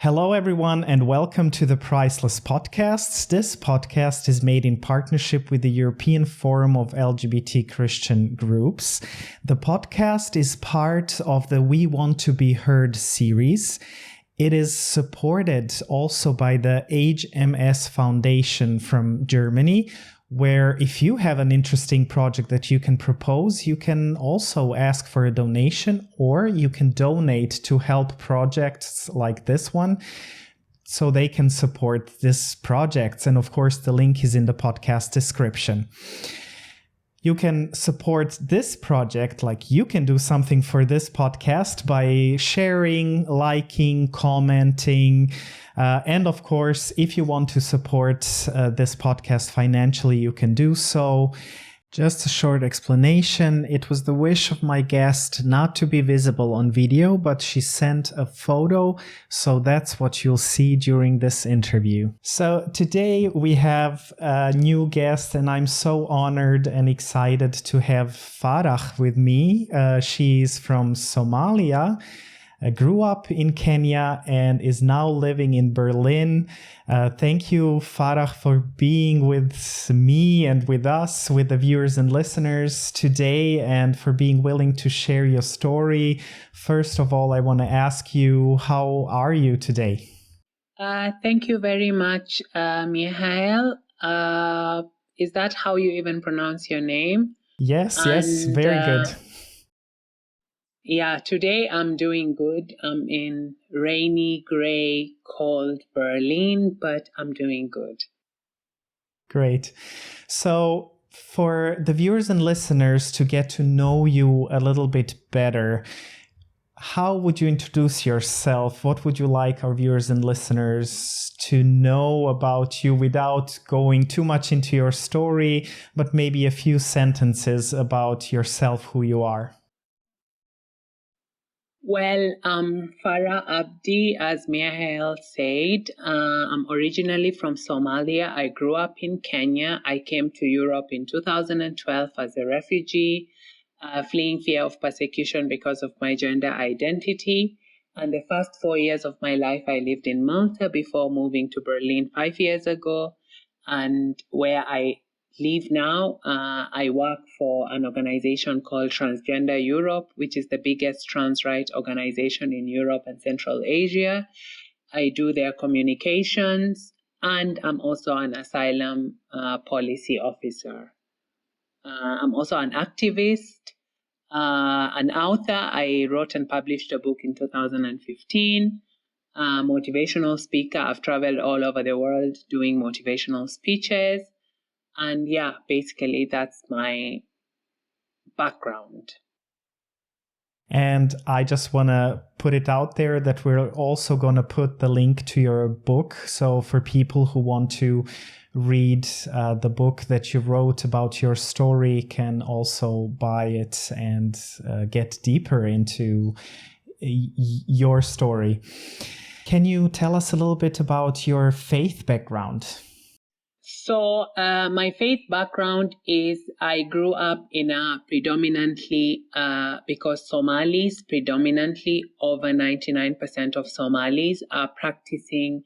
Hello, everyone, and welcome to the Priceless Podcasts. This podcast is made in partnership with the European Forum of LGBT Christian Groups. The podcast is part of the We Want to Be Heard series. It is supported also by the Age MS Foundation from Germany, where if you have an interesting project that you can propose, you can also ask for a donation, or you can donate to help projects like this one so they can support these projects. And of course, the link is in the podcast description. You can support this project, like you can do something for this podcast by sharing, liking, commenting. And of course, if you want to support this podcast financially, you can do so. Just a short explanation. It was the wish of my guest not to be visible on video, but she sent a photo. So that's what you'll see during this interview. So today we have a new guest, and I'm so honored and excited to have Farah with me. She's from Somalia. Grew up in Kenya and is now living in Berlin. Thank you, Farah, for being with me and with us, with the viewers and listeners today, and for being willing to share your story. First of all, I want to ask you, how are you today? Thank you very much, Mihail. Is that how you even pronounce your name? Yes, very good. Yeah, today I'm doing good. I'm in rainy, gray, cold Berlin, but I'm doing good. Great. So for the viewers and listeners to get to know you a little bit better, how would you introduce yourself? What would you like our viewers and listeners to know about you without going too much into your story, but maybe a few sentences about yourself, who you are? Well, Farah Abdi, as Mihail said, I'm originally from Somalia. I grew up in Kenya. I came to Europe in 2012 as a refugee, fleeing fear of persecution because of my gender identity. And the first 4 years of my life, I lived in Malta before moving to Berlin 5 years ago. And where I live now, I work for an organization called Transgender Europe, which is the biggest trans rights organization in Europe and Central Asia. I do their communications, and I'm also an asylum policy officer. I'm also an activist, an author. I wrote and published a book in 2015. Motivational speaker. I've traveled all over the world doing motivational speeches. And yeah, basically that's my background. And I just want to put it out there that we're also going to put the link to your book. So for people who want to read the book that you wrote about your story, can also buy it and get deeper into your story. Can you tell us a little bit about your faith background? So my faith background is I grew up in a predominantly, because Somalis, predominantly over 99% of Somalis are practicing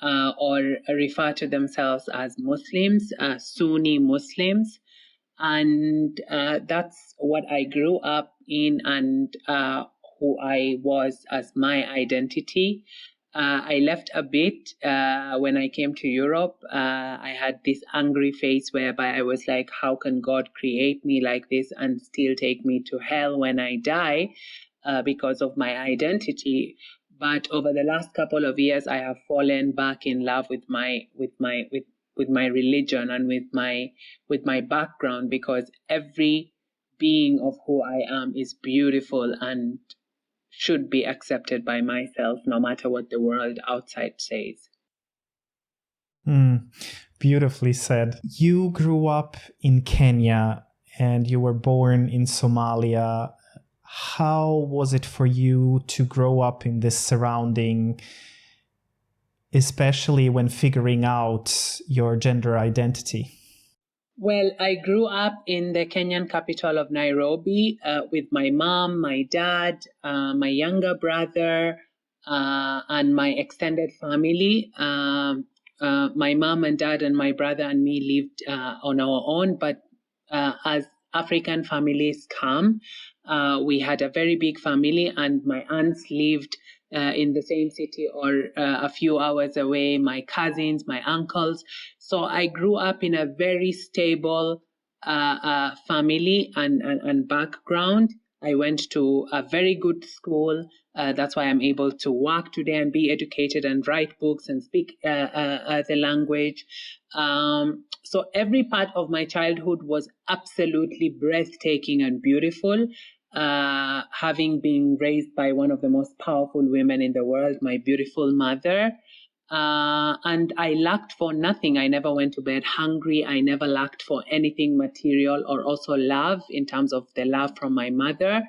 or refer to themselves as Muslims, Sunni Muslims. And that's what I grew up in, and who I was as my identity. I left a bit when I came to Europe. I had this angry face whereby I was like, how can God create me like this and still take me to hell when I die because of my identity? But over the last couple of years, I have fallen back in love with my religion and with my background, because every being of who I am is beautiful and should be accepted by myself, no matter what the world outside says. Beautifully said. You grew up in Kenya and you were born in Somalia. How was it for you to grow up in this surrounding, especially when figuring out your gender identity? Well, I grew up in the Kenyan capital of Nairobi with my mom, my dad, my younger brother, and my extended family. My mom and dad and my brother and me lived on our own, but as African families come, we had a very big family, and my aunts lived in the same city or a few hours away, my cousins, my uncles. So I grew up in a very stable family and background. I went to a very good school. That's why I'm able to work today and be educated and write books and speak the language. So every part of my childhood was absolutely breathtaking and beautiful. Having been raised by one of the most powerful women in the world, my beautiful mother. And I lacked for nothing. I never went to bed hungry. I never lacked for anything material or also love in terms of the love from my mother.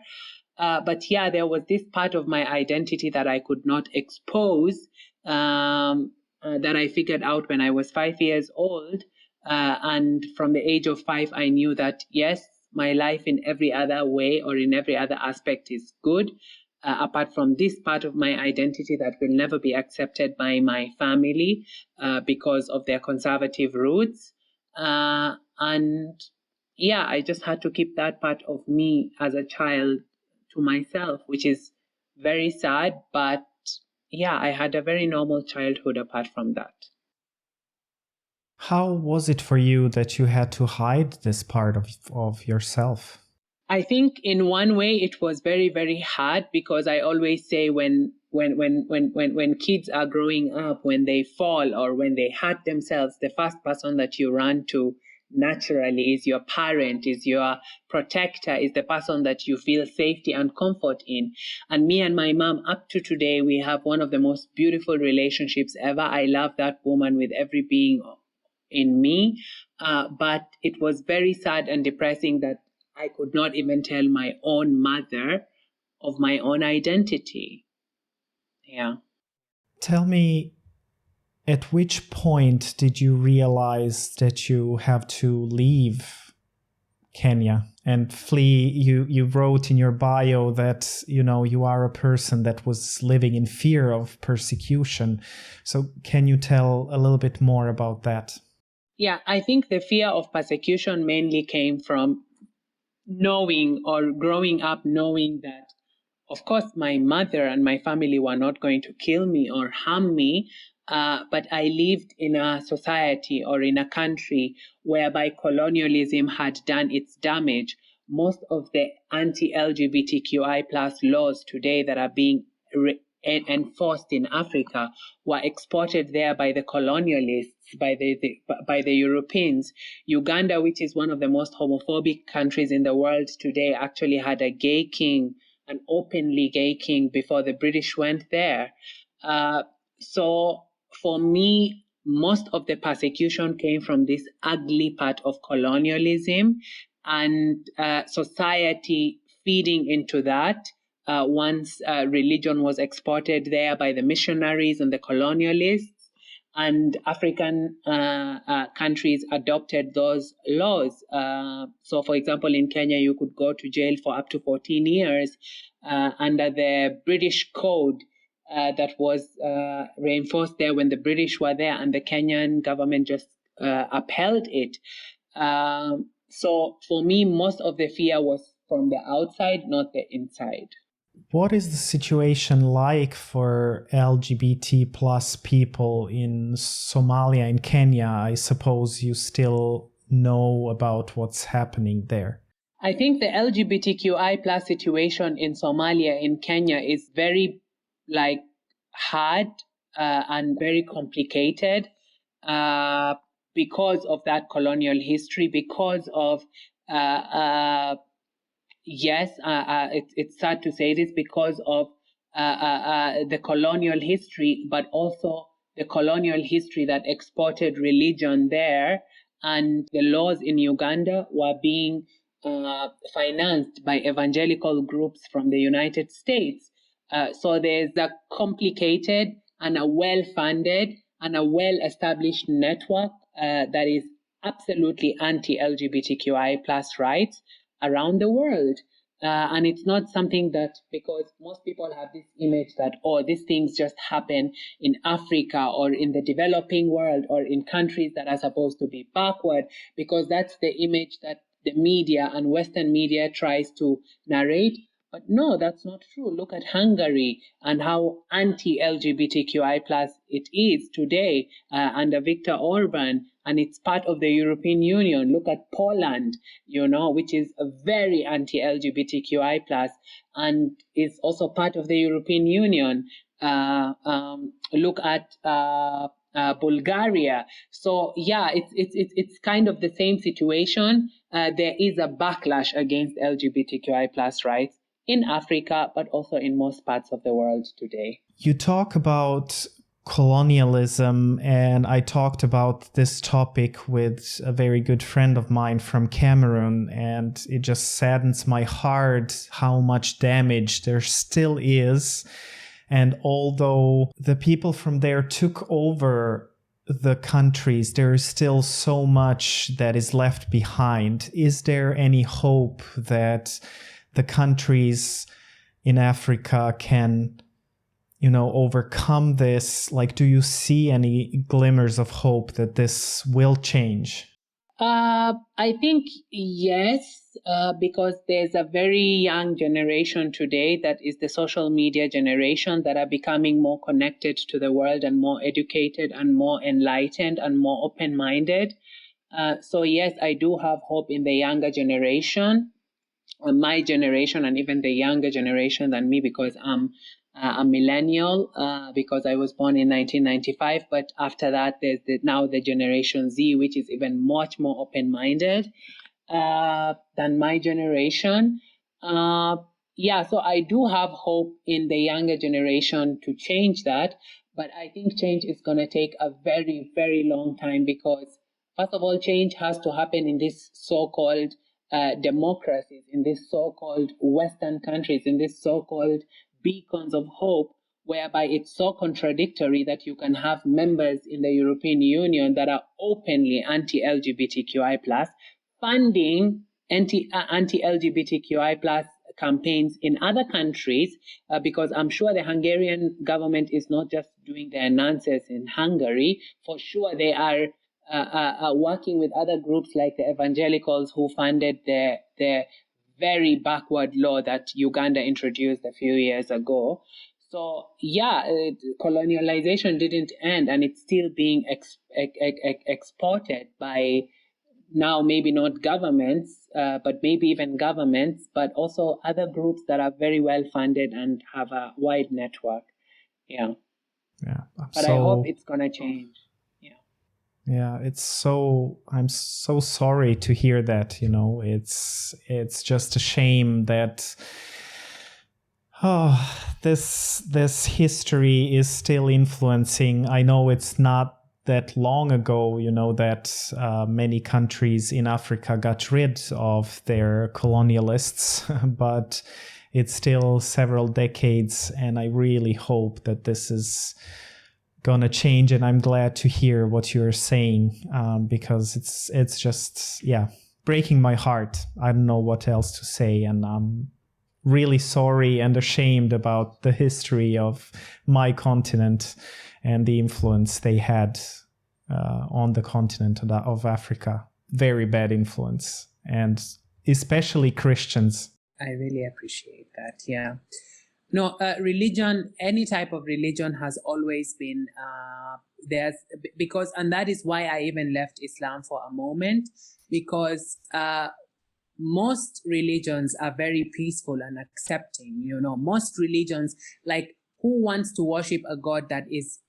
But yeah, there was this part of my identity that I could not expose, that I figured out when I was 5 years old. And from the age of 5, I knew that, yes, my life in every other way or in every other aspect is good, apart from this part of my identity that will never be accepted by my family because of their conservative roots. And yeah, I just had to keep that part of me as a child to myself, which is very sad. But yeah, I had a very normal childhood apart from that. How was it for you that you had to hide this part of yourself? I think in one way it was very, very hard, because I always say when kids are growing up, when they fall or when they hurt themselves, the first person that you run to naturally is your parent, is your protector, is the person that you feel safety and comfort in. And me and my mom, up to today, we have one of the most beautiful relationships ever. I love that woman with every being in me. But it was very sad and depressing that I could not even tell my own mother of my own identity. Yeah. Tell me, at which point did you realize that you have to leave Kenya and flee? You wrote in your bio that, you are a person that was living in fear of persecution. So can you tell a little bit more about that? Yeah, I think the fear of persecution mainly came from knowing or growing up knowing that, of course, my mother and my family were not going to kill me or harm me, but I lived in a society or in a country whereby colonialism had done its damage. Most of the anti-LGBTQI plus laws today that are being enforced in Africa were exported there by the colonialists, by the Europeans. Uganda, which is one of the most homophobic countries in the world today, actually had a gay king, an openly gay king, before the British went there. So for me, most of the persecution came from this ugly part of colonialism and society feeding into that. Once religion was exported there by the missionaries and the colonialists, and African countries adopted those laws. So, for example, in Kenya, you could go to jail for up to 14 years under the British Code that was reinforced there when the British were there, and the Kenyan government just upheld it. So, for me, most of the fear was from the outside, not the inside. What is the situation like for LGBT plus people in Somalia and Kenya? I suppose you still know about what's happening there. I think the LGBTQI plus situation in Somalia, in Kenya, is very hard and very complicated because of that colonial history, because of it's sad to say this, because of the colonial history, but also the colonial history that exported religion there, and the laws in Uganda were being financed by evangelical groups from the United States. So there's a complicated and a well-funded and a well-established network that is absolutely anti-LGBTQI plus rights around the world. And it's not something that, because most people have this image that, oh, these things just happen in Africa or in the developing world or in countries that are supposed to be backward, because that's the image that the media and Western media tries to narrate. But no, that's not true. Look at Hungary and how anti-LGBTQI plus it is today under Viktor Orban, and it's part of the European Union. Look at Poland, which is a very anti-LGBTQI plus and is also part of the European Union. Look at Bulgaria. So yeah, it's kind of the same situation. There is a backlash against LGBTQI plus rights in Africa, but also in most parts of the world today. You talk about colonialism, and I talked about this topic with a very good friend of mine from Cameroon, and it just saddens my heart how much damage there still is. And although the people from there took over the countries, there is still so much that is left behind. Is there any hope that the countries in Africa can, overcome this? Like, do you see any glimmers of hope that this will change? I think yes, because there's a very young generation today that is the social media generation that are becoming more connected to the world and more educated and more enlightened and more open-minded. So yes, I do have hope in the younger generation. My generation and even the younger generation than me, because I'm a millennial, because I was born in 1995. But after that, there's now the Generation Z, which is even much more open-minded than my generation. So I do have hope in the younger generation to change that. But I think change is going to take a very, very long time, because first of all, change has to happen in this so-called democracies, in these so-called Western countries, in these so-called beacons of hope, whereby it's so contradictory that you can have members in the European Union that are openly anti-LGBTQI plus, funding anti-LGBTQI plus campaigns in other countries, because I'm sure the Hungarian government is not just doing their nonsense in Hungary. For sure, they are working with other groups like the evangelicals who funded the very backward law that Uganda introduced a few years ago. So colonialization didn't end, and it's still being exported by now maybe not governments, but maybe even governments, but also other groups that are very well funded and have a wide network. Yeah. But I hope it's going to change. Yeah, I'm so sorry to hear that, it's just a shame that this history is still influencing. I know it's not that long ago, that many countries in Africa got rid of their colonialists, but it's still several decades, and I really hope that this is gonna change. And I'm glad to hear what you're saying, because it's just breaking my heart. I don't know what else to say, and I'm really sorry and ashamed about the history of my continent and the influence they had on the continent of Africa. Very bad influence, and especially Christians. I really appreciate that. Yeah. No, religion, any type of religion has always been and that is why I even left Islam for a moment, because most religions are very peaceful and accepting. Most religions, like, who wants to worship a God that is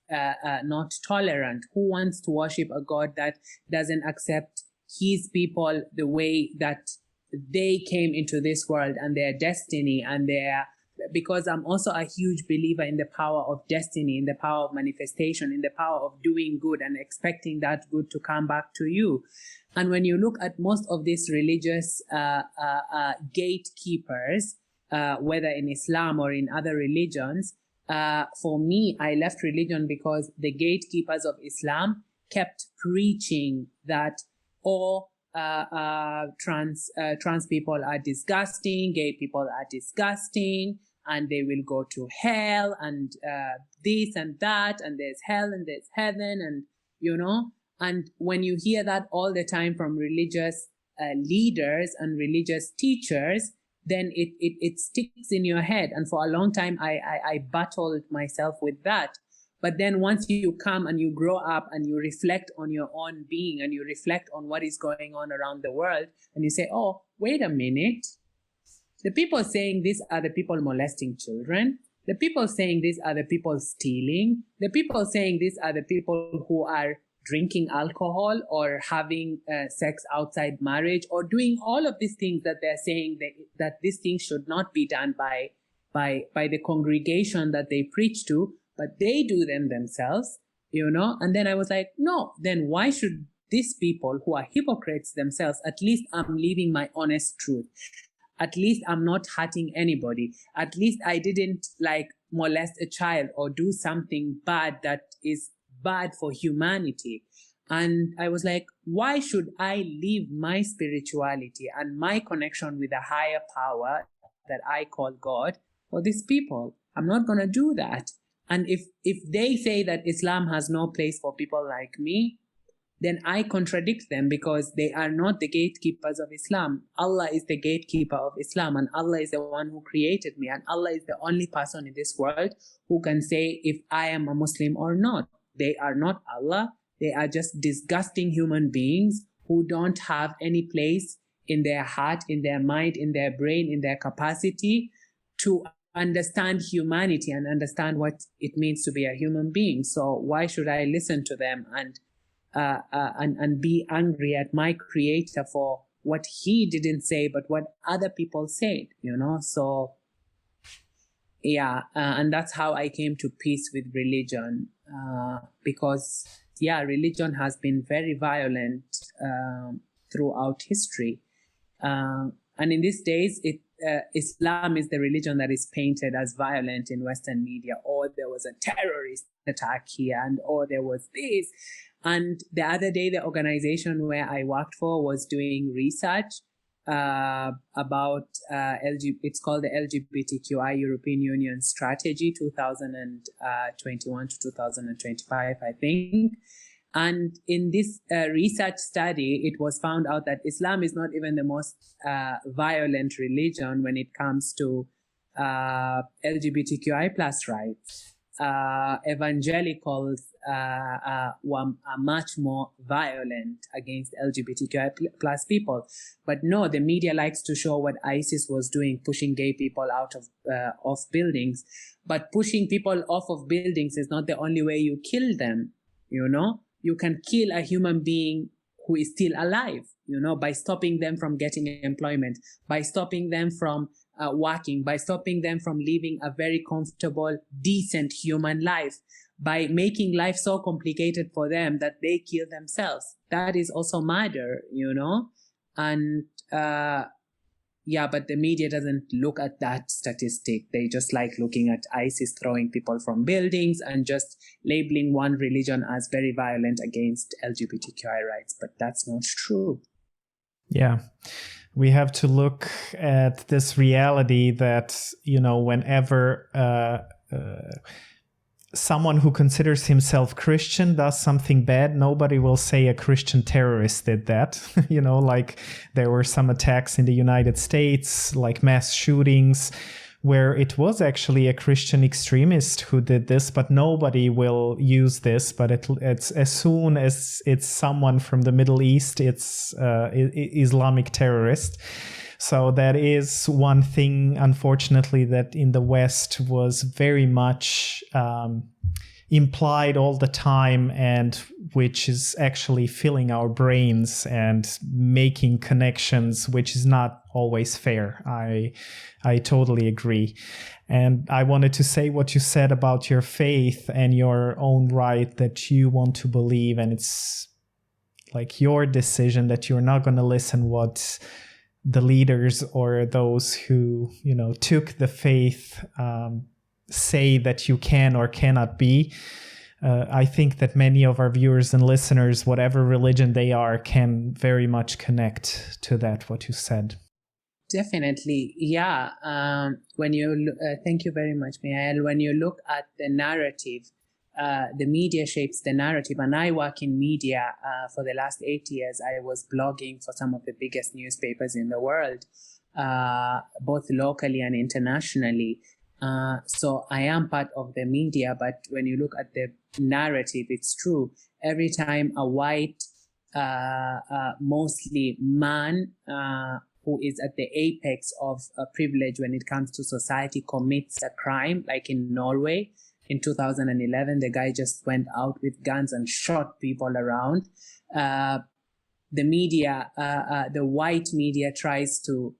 not tolerant? Who wants to worship a God that doesn't accept his people the way that they came into this world and their destiny and because I'm also a huge believer in the power of destiny, in the power of manifestation, in the power of doing good and expecting that good to come back to you. And when you look at most of these religious gatekeepers, whether in Islam or in other religions, for me, I left religion because the gatekeepers of Islam kept preaching that, trans people are disgusting, gay people are disgusting, and they will go to hell, and this and that, and there's hell and there's heaven, and and when you hear that all the time from religious leaders and religious teachers, then it sticks in your head. And for a long time, I battled myself with that. But then once you come and you grow up and you reflect on your own being and you reflect on what is going on around the world, and you say, oh, wait a minute. The people saying this are the people molesting children. The people saying this are the people stealing. The people saying this are the people who are drinking alcohol or having sex outside marriage, or doing all of these things that they're saying that these things should not be done by the congregation that they preach to, but they do them themselves, And then I was like, no, then why should these people who are hypocrites themselves, at least I'm living my honest truth. At least I'm not hurting anybody. At least I didn't molest a child or do something bad that is bad for humanity. And I was like, why should I leave my spirituality and my connection with a higher power that I call God for these people? I'm not going to do that. And if they say that Islam has no place for people like me, then I contradict them, because they are not the gatekeepers of Islam. Allah is the gatekeeper of Islam, and Allah is the one who created me, and Allah is the only person in this world who can say if I am a Muslim or not. They are not Allah. They are just disgusting human beings who don't have any place in their heart, in their mind, in their brain, in their capacity to understand humanity and understand what it means to be a human being. So why should I listen to them and be angry at my creator for what he didn't say, but what other people said, So, yeah, and that's how I came to peace with religion, because, religion has been very violent throughout history. And in these days, Islam is the religion that is painted as violent in Western media, or there was a terrorist attack here, and or there was this. And the other day, the organization where I worked for was doing research about it's called the LGBTQI European Union Strategy 2021 to 2025, I think. And in this research study, it was found out that Islam is not even the most violent religion when it comes to LGBTQI plus rights. Evangelicals are much more violent against LGBTQI plus people. But no, the media likes to show what ISIS was doing, pushing gay people out of buildings. But pushing people off of buildings is not the only way you kill them, You can kill a human being who is still alive, by stopping them from getting employment, by stopping them from working, by stopping them from living a very comfortable, decent human life, by making life so complicated for them that they kill themselves. That is also murder, And but the media doesn't look at that statistic. They just like looking at ISIS throwing people from buildings and just labeling one religion as very violent against LGBTQI rights. But that's not true. Yeah. We have to look at this reality that, whenever someone who considers himself Christian does something bad, nobody will say a Christian terrorist did that. Like there were some attacks in the United States, like mass shootings, where it was actually a Christian extremist who did this, but nobody will use this. But it's as soon as it's someone from the Middle East, it's Islamic terrorist. So that is one thing, unfortunately, that in the West was very much implied all the time, and which is actually filling our brains and making connections, which is not always fair. I totally agree. And I wanted to say what you said about your faith and your own right that you want to believe, and it's like your decision that you're not going to listen what the leaders or those who, took the faith say that you can or cannot be. I think that many of our viewers and listeners, whatever religion they are, can very much connect to that, what you said. Definitely, yeah. Thank you very much, Mihail. When you look at the narrative, the media shapes the narrative, and I work in media. For the last 8 years, I was blogging for some of the biggest newspapers in the world, both locally and internationally. So I am part of the media, but when you look at the narrative, it's true. Every time a white, mostly man, who is at the apex of privilege when it comes to society, commits a crime, like in Norway in 2011, the guy just went out with guns and shot people around. The media, the white media, tries to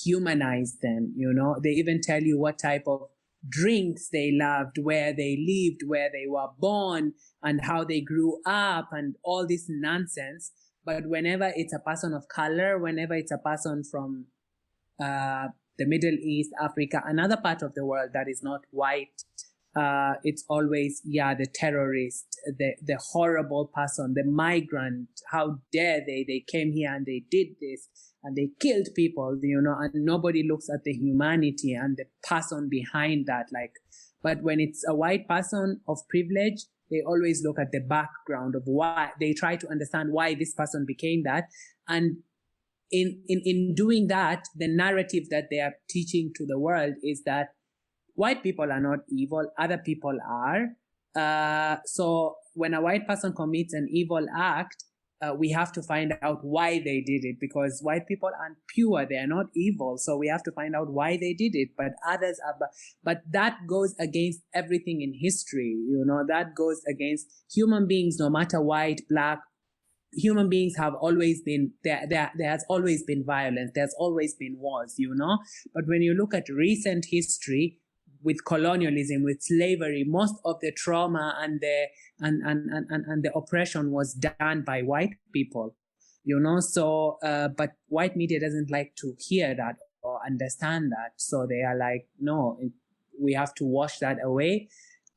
humanize them. They even tell you what type of drinks they loved, where they lived, where they were born, and how they grew up, and all this nonsense. But whenever it's a person of color, whenever it's a person from the Middle East, Africa, another part of the world that is not white, it's always, the terrorist, the horrible person, the migrant. How dare they? They came here and they did this and they killed people, and nobody looks at the humanity and the person behind that. But when it's a white person of privilege, they always look at the background of why. They try to understand why this person became that. And in doing that, the narrative that they are teaching to the world is that white people are not evil, other people are. So when a white person commits an evil act, we have to find out why they did it, because white people aren't pure, they are not evil. So we have to find out why they did it. But others are, but that goes against everything in history. That goes against human beings, no matter white, black. Human beings have always been there. There has always been violence. There's always been wars. But when you look at recent history, with colonialism, with slavery, most of the trauma and the oppression was done by white people, So, but white media doesn't like to hear that or understand that. So they are like, no, we have to wash that away.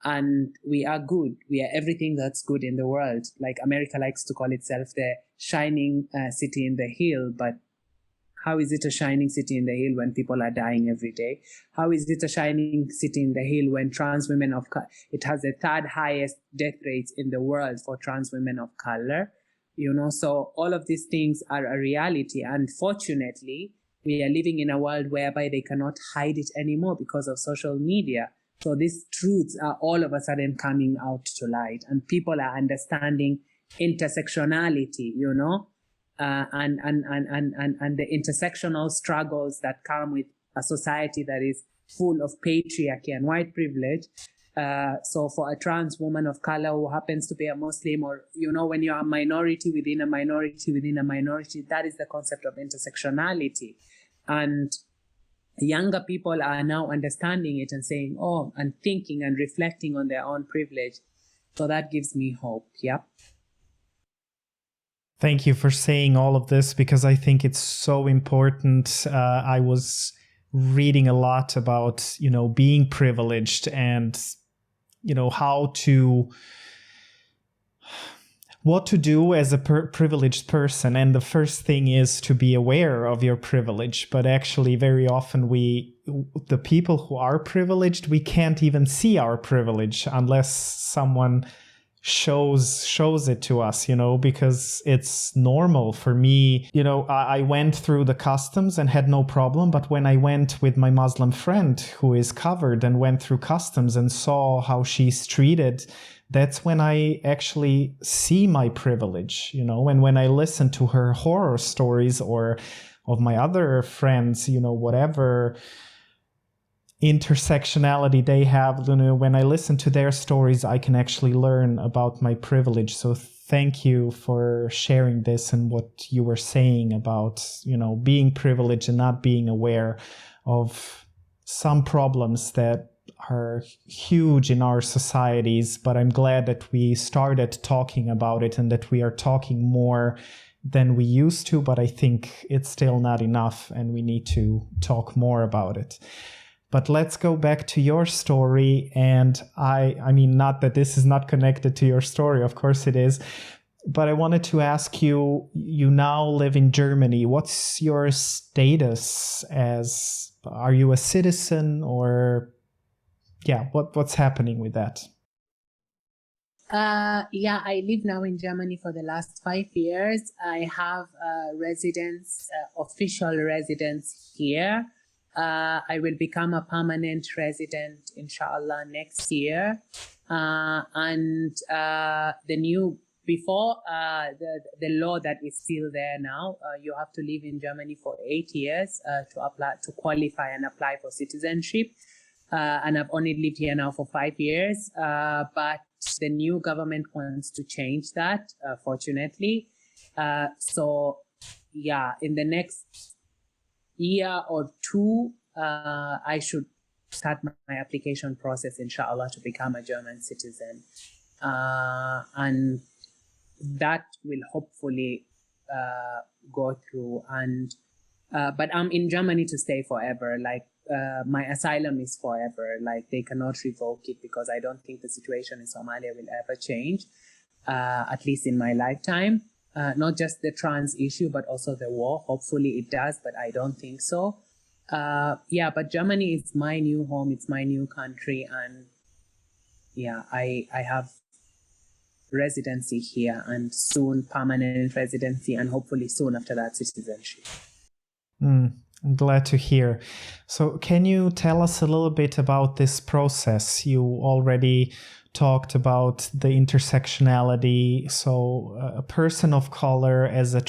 And we are good. We are everything that's good in the world. Like America likes to call itself the shining city in the hill, but how is it a shining city in the hill when people are dying every day? How is it a shining city in the hill when trans women it has the third highest death rates in the world for trans women of color? So all of these things are a reality. Unfortunately, we are living in a world whereby they cannot hide it anymore because of social media. So these truths are all of a sudden coming out to light, and people are understanding intersectionality, and the intersectional struggles that come with a society that is full of patriarchy and white privilege. So for a trans woman of color who happens to be a Muslim, or, when you're a minority within a minority within a minority, that is the concept of intersectionality. And younger people are now understanding it and saying, and thinking and reflecting on their own privilege. So that gives me hope. Yep. Thank you for saying all of this, because I think it's so important. I was reading a lot about, being privileged and, what to do as a privileged person. And the first thing is to be aware of your privilege. But actually, very often the people who are privileged, we can't even see our privilege unless someone shows it to us, because it's normal for me. I went through the customs and had no problem. But when I went with my Muslim friend who is covered and went through customs and saw how she's treated, that's when I actually see my privilege, and when I listen to her horror stories or of my other friends, whatever intersectionality they have, when I listen to their stories, I can actually learn about my privilege. So thank you for sharing this and what you were saying about, being privileged and not being aware of some problems that are huge in our societies. But I'm glad that we started talking about it and that we are talking more than we used to, but I think it's still not enough and we need to talk more about it. But let's go back to your story. And I mean, not that this is not connected to your story, of course it is. But I wanted to ask you, you now live in Germany. What's your status as, are you a citizen or, yeah, what's happening with that? Yeah, I live now in Germany for the last 5 years. I have official residence here. I will become a permanent resident, inshallah, next year. The law that is still there now, you have to live in Germany for 8 years to qualify and apply for citizenship. And I've only lived here now for 5 years, but the new government wants to change that, fortunately. So, yeah, in the next year or two, I should start my application process, inshallah, to become a German citizen. And that will hopefully go through. But I'm in Germany to stay forever. Like, my asylum is forever. Like, they cannot revoke it because I don't think the situation in Somalia will ever change, at least in my lifetime. Not just the trans issue, but also the war. Hopefully it does, but I don't think so. But Germany is my new home. It's my new country. And yeah, I have residency here and soon permanent residency and hopefully soon after that citizenship. I'm glad to hear. So can you tell us a little bit about this process? You already talked about the intersectionality. So a person of color as a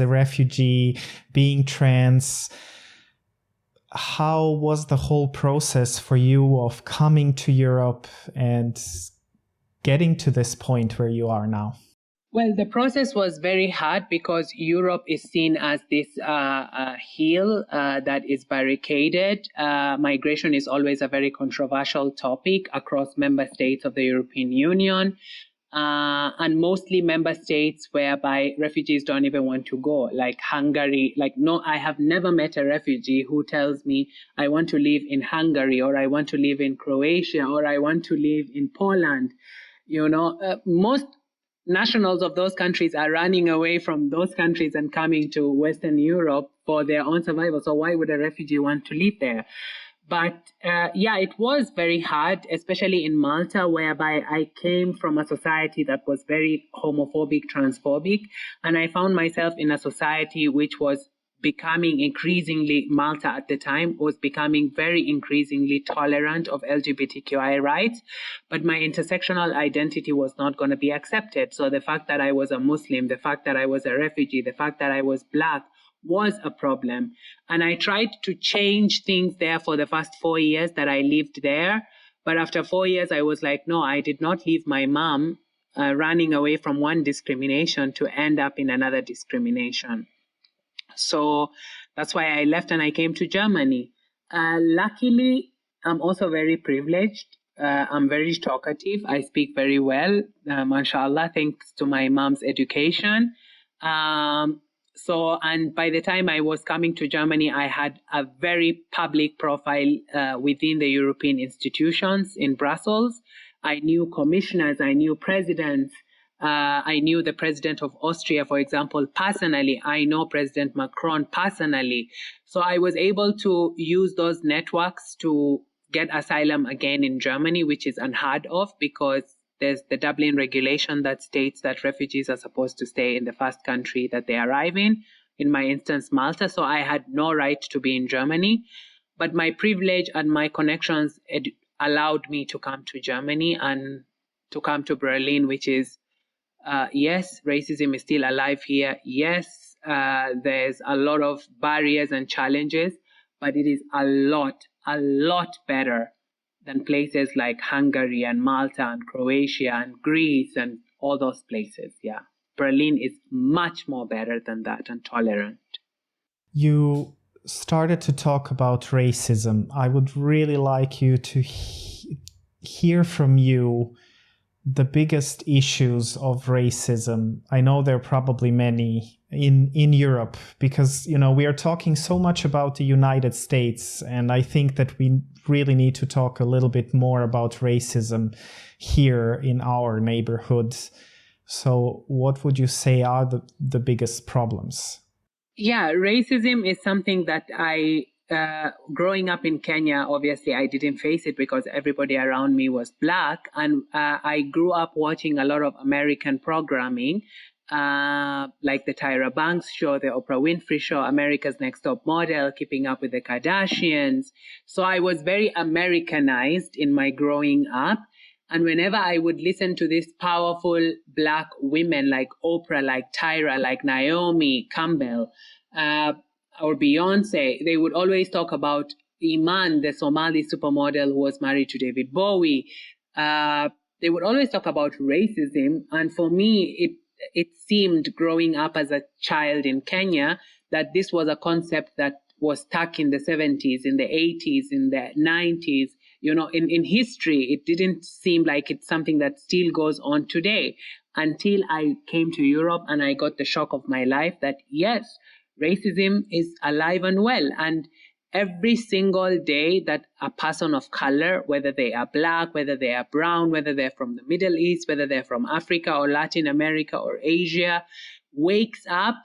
refugee, being trans, how was the whole process for you of coming to Europe and getting to this point where you are now? Well, the process was very hard because Europe is seen as this hill that is barricaded. Migration is always a very controversial topic across member states of the European Union, and mostly member states whereby refugees don't even want to go, like Hungary. I have never met a refugee who tells me, I want to live in Hungary, or I want to live in Croatia, or I want to live in Poland. Most nationals of those countries are running away from those countries and coming to Western Europe for their own survival. So why would a refugee want to live there? But it was very hard, especially in Malta, whereby I came from a society that was very homophobic, transphobic. And I found myself in a society which was becoming increasingly, Malta at the time was becoming very increasingly tolerant of LGBTQI rights, but my intersectional identity was not going to be accepted. So the fact that I was a Muslim, the fact that I was a refugee, the fact that I was Black was a problem. And I tried to change things there for the first 4 years that I lived there. But after 4 years, I was like, no, I did not leave my mom running away from one discrimination to end up in another discrimination. So that's why I left and I came to Germany. Luckily, I'm also very privileged. I'm very talkative. I speak very well, mashallah, thanks to my mom's education. And by the time I was coming to Germany, I had a very public profile within the European institutions in Brussels. I knew commissioners, I knew presidents. I knew the president of Austria, for example, personally. I know President Macron personally. So I was able to use those networks to get asylum again in Germany, which is unheard of because there's the Dublin regulation that states that refugees are supposed to stay in the first country that they arrive in my instance, Malta. So I had no right to be in Germany. But my privilege and my connections allowed me to come to Germany and to come to Berlin, which is yes, racism is still alive here. Yes, there's a lot of barriers and challenges, but it is a lot better than places like Hungary and Malta and Croatia and Greece and all those places. Yeah, Berlin is much more better than that and tolerant. You started to talk about racism. I would really like you to hear from you the biggest issues of racism? I know there are probably many in Europe, because, we are talking so much about the United States, and I think that we really need to talk a little bit more about racism here in our neighborhood. So what would you say are the biggest problems? Yeah, racism is something that growing up in Kenya, obviously I didn't face it because everybody around me was Black. And I grew up watching a lot of American programming, like the Tyra Banks show, the Oprah Winfrey show, America's Next Top Model, Keeping Up with the Kardashians. So I was very Americanized in my growing up. And whenever I would listen to these powerful Black women like Oprah, like Tyra, like Naomi Campbell, or Beyonce, they would always talk about Iman, the Somali supermodel who was married to David Bowie. They would always talk about racism. And for me, it seemed growing up as a child in Kenya that this was a concept that was stuck in the 70s, in the 80s, in the 90s. In history, it didn't seem like it's something that still goes on today, until I came to Europe and I got the shock of my life that, yes, racism is alive and well. And every single day that a person of color, whether they are Black, whether they are brown, whether they're from the Middle East, whether they're from Africa or Latin America or Asia, wakes up,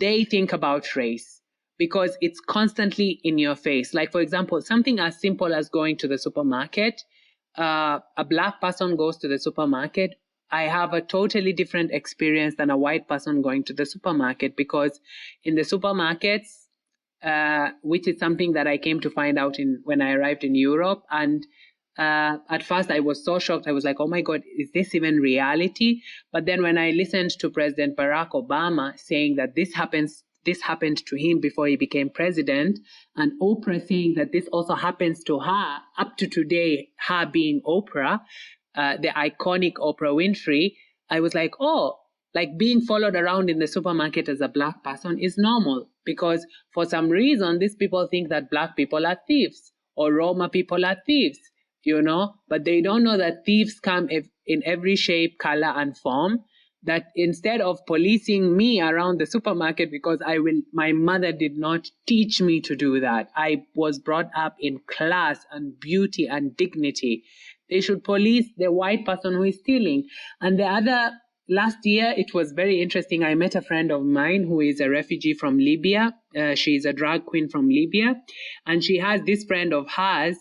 they think about race. Because it's constantly in your face. Like, for example, something as simple as going to the supermarket. A Black person goes to the supermarket. I have a totally different experience than a white person going to the supermarket, because in the supermarkets, which is something that I came to find out when I arrived in Europe. And at first I was so shocked. I was like, oh my God, is this even reality? But then when I listened to President Barack Obama saying that this happened to him before he became president, and Oprah saying that this also happens to her up to today, her being Oprah, the iconic Oprah Winfrey, I was like, oh, like being followed around in the supermarket as a Black person is normal, because for some reason, these people think that Black people are thieves or Roma people are thieves, but they don't know that thieves come in every shape, color, and form. That instead of policing me around the supermarket, because my mother did not teach me to do that. I was brought up in class and beauty and dignity. They should police the white person who is stealing. And last year, it was very interesting. I met a friend of mine who is a refugee from Libya. She's a drag queen from Libya. And she has this friend of hers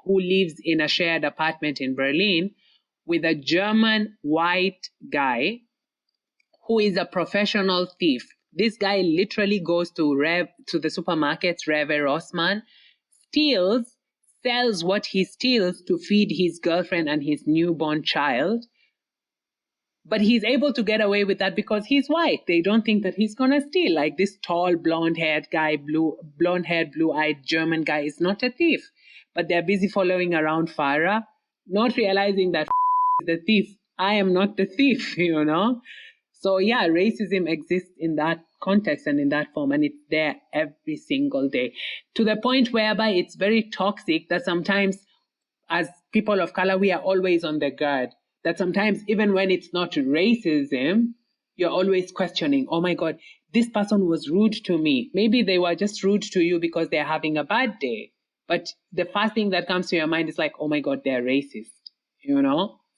who lives in a shared apartment in Berlin with a German white guy who is a professional thief. This guy literally goes to the supermarkets, Rewe Rossmann, steals, sells what he steals to feed his girlfriend and his newborn child. But he's able to get away with that because he's white. They don't think that he's going to steal. Like this tall, blonde-haired guy, blonde-haired, blue-eyed German guy is not a thief. But they're busy following around Farah, not realizing that the thief. I am not the thief, So yeah, racism exists in that context and in that form, and it's there every single day, to the point whereby it's very toxic that sometimes as people of color, we are always on the guard. That sometimes even when it's not racism, you're always questioning, oh my God, this person was rude to me. Maybe they were just rude to you because they're having a bad day. But the first thing that comes to your mind is like, oh my God, they're racist,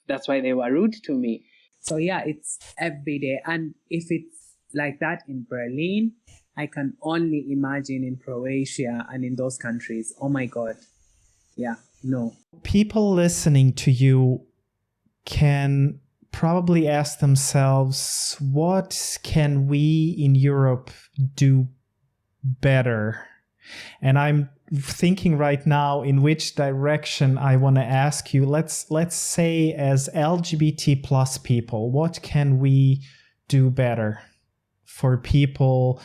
That's why they were rude to me. So yeah, it's every day. And if it's like that in Berlin, I can only imagine in Croatia and in those countries. Oh my God. Yeah, no. People listening to you can probably ask themselves, what can we in Europe do better? And I'm thinking right now in which direction I want to ask you. Let's say, as LGBT plus people, what can we do better for people,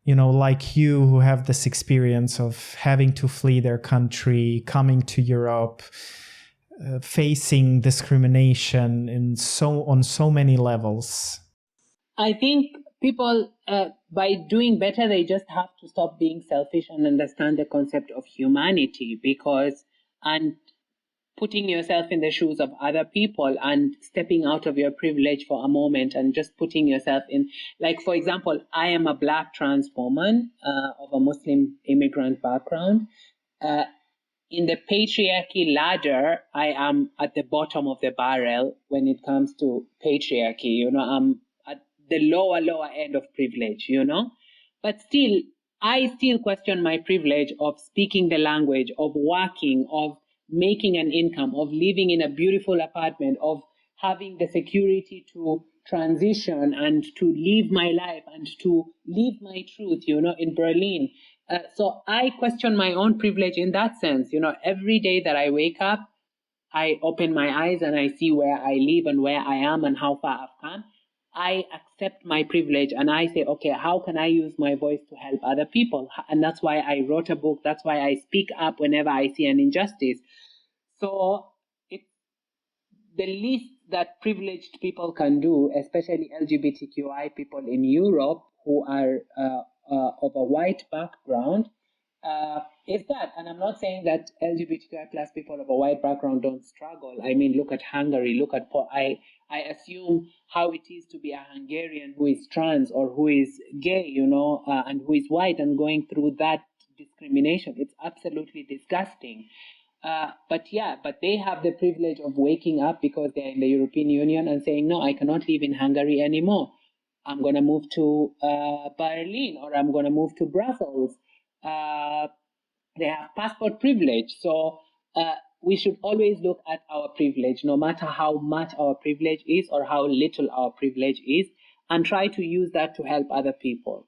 like you, who have this experience of having to flee their country, coming to Europe, facing discrimination on so many levels? I think people, by doing better, they just have to stop being selfish and understand the concept of humanity, and putting yourself in the shoes of other people and stepping out of your privilege for a moment and just putting yourself in, like, for example, I am a Black trans woman of a Muslim immigrant background. In the patriarchy ladder, I am at the bottom of the barrel when it comes to patriarchy. I'm at the lower end of privilege, but still, I still question my privilege of speaking the language, of working, of making an income, of living in a beautiful apartment, of having the security to transition and to live my life and to live my truth, in Berlin. So I question my own privilege in that sense. Every day that I wake up, I open my eyes and I see where I live and where I am and how far I've come. I accept my privilege and I say, okay, how can I use my voice to help other people? And that's why I wrote a book. That's why I speak up whenever I see an injustice. So it's the least that privileged people can do, especially LGBTQI people in Europe who are of a white background, is that. And I'm not saying that LGBTQI plus people of a white background don't struggle. I mean, look at Hungary, I assume how it is to be a Hungarian who is trans or who is gay, and who is white and going through that discrimination. It's absolutely disgusting. But they have the privilege of waking up because they're in the European Union and saying, no, I cannot live in Hungary anymore. I'm going to move to Berlin or I'm going to move to Brussels. They have passport privilege. So we should always look at our privilege, no matter how much our privilege is or how little our privilege is, and try to use that to help other people.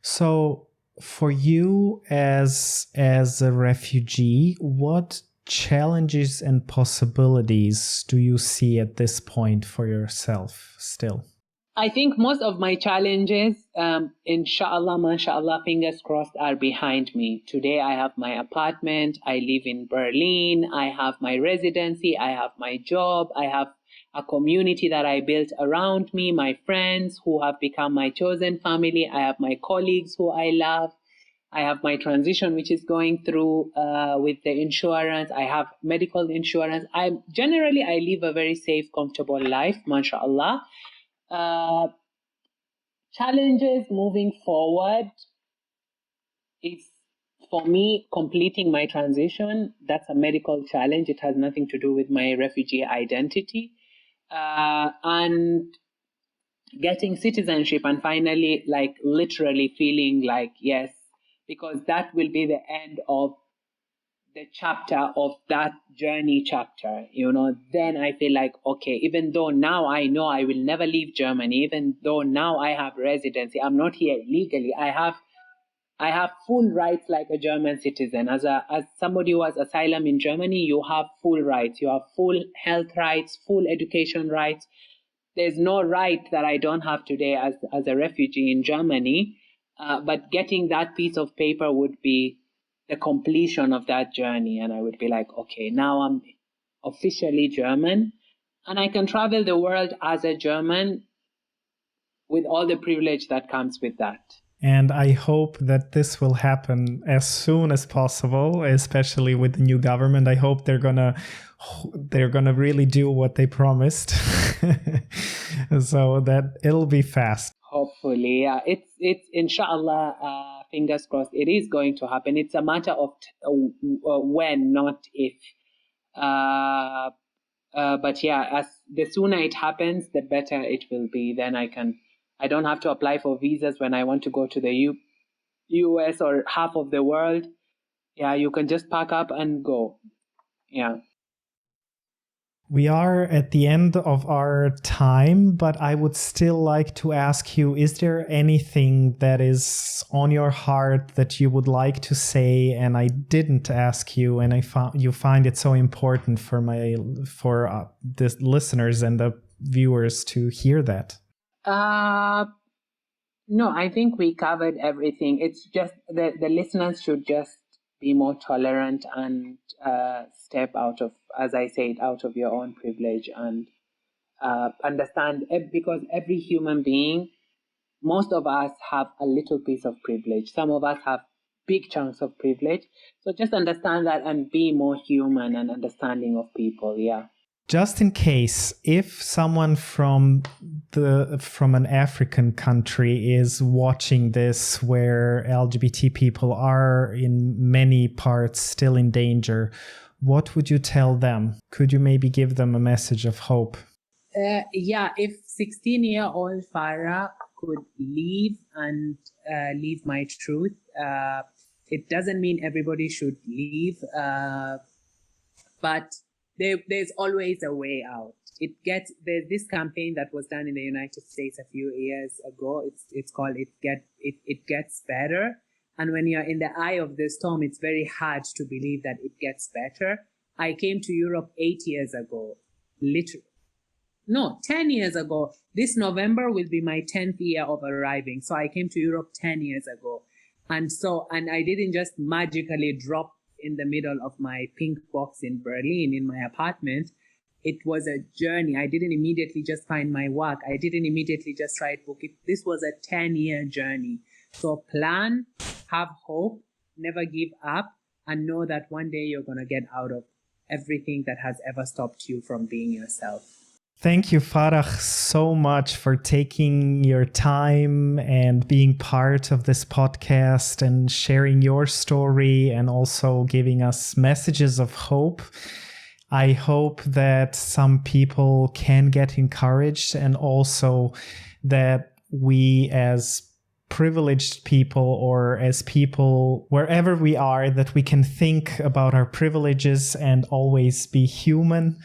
So for you as a refugee, what challenges and possibilities do you see at this point for yourself still? I think most of my challenges, inshallah, mashallah, fingers crossed, are behind me. Today I have my apartment, I live in Berlin, I have my residency, I have my job, I have a community that I built around me, my friends who have become my chosen family, I have my colleagues who I love, I have my transition which is going through with the insurance, I have medical insurance. I live a very safe, comfortable life, mashallah. Challenges moving forward is, for me, completing my transition. That's a medical challenge. It has nothing to do with my refugee identity. And getting citizenship and finally, like, literally feeling like, yes, because that will be the end of the chapter of that journey chapter, then I feel like, okay, even though now I know I will never leave Germany, even though now I have residency, I'm not here illegally, I have full rights like a German citizen. As somebody who has asylum in Germany, you have full rights. You have full health rights, full education rights. There's no right that I don't have today as a refugee in Germany. But getting that piece of paper would be the completion of that journey. And I would be like, okay, now I'm officially German and I can travel the world as a German with all the privilege that comes with that. And I hope that this will happen as soon as possible, especially with the new government. I hope they're gonna really do what they promised, so that it'll be fast. Hopefully, yeah. It's inshallah. Fingers crossed. It is going to happen. It's a matter of when, not if. But yeah, the sooner it happens, the better it will be. Then I don't have to apply for visas when I want to go to the US or half of the world. Yeah, you can just pack up and go. Yeah. We are at the end of our time, but I would still like to ask you, is there anything that is on your heart that you would like to say and I didn't ask you, and you find it so important for the listeners and the viewers to hear that? No, I think we covered everything. It's just the listeners should just be more tolerant and step out of, as I said, out of your own privilege and understand, because every human being, most of us have a little piece of privilege. Some of us have big chunks of privilege. So just understand that and be more human and understanding of people. Yeah. Just in case, if someone from an African country is watching this, where LGBT people are in many parts still in danger, what would you tell them? Could you maybe give them a message of hope? If 16-year-old Farah could leave and leave my truth, it doesn't mean everybody should leave, but there's always a way out. There's this campaign that was done in the United States a few years ago. It's called It Gets Better. And when you're in the eye of the storm, it's very hard to believe that it gets better. I came to Europe 8 years ago, 10 years ago. This November will be my 10th year of arriving. So I came to Europe 10 years ago. And I didn't just magically drop in the middle of my pink box in Berlin in my apartment. It was a journey. I didn't immediately just find my work. I didn't immediately just write book. This was a 10-year journey. So plan, have hope, never give up, and know that one day you're going to get out of everything that has ever stopped you from being yourself. Thank you, Farah, so much for taking your time and being part of this podcast and sharing your story and also giving us messages of hope. I hope that some people can get encouraged, and also that we as privileged people, or as people wherever we are, that we can think about our privileges and always be human.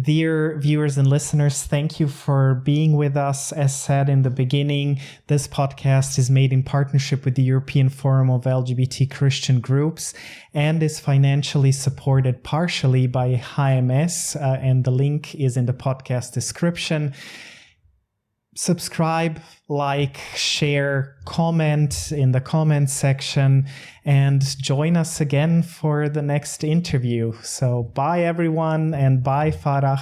Dear viewers and listeners, thank you for being with us. As said in the beginning, this podcast is made in partnership with the European Forum of LGBT Christian Groups and is financially supported partially by HMS, and the link is in the podcast description. Subscribe, like, share, comment in the comment section, and join us again for the next interview. So bye everyone, and bye Farah.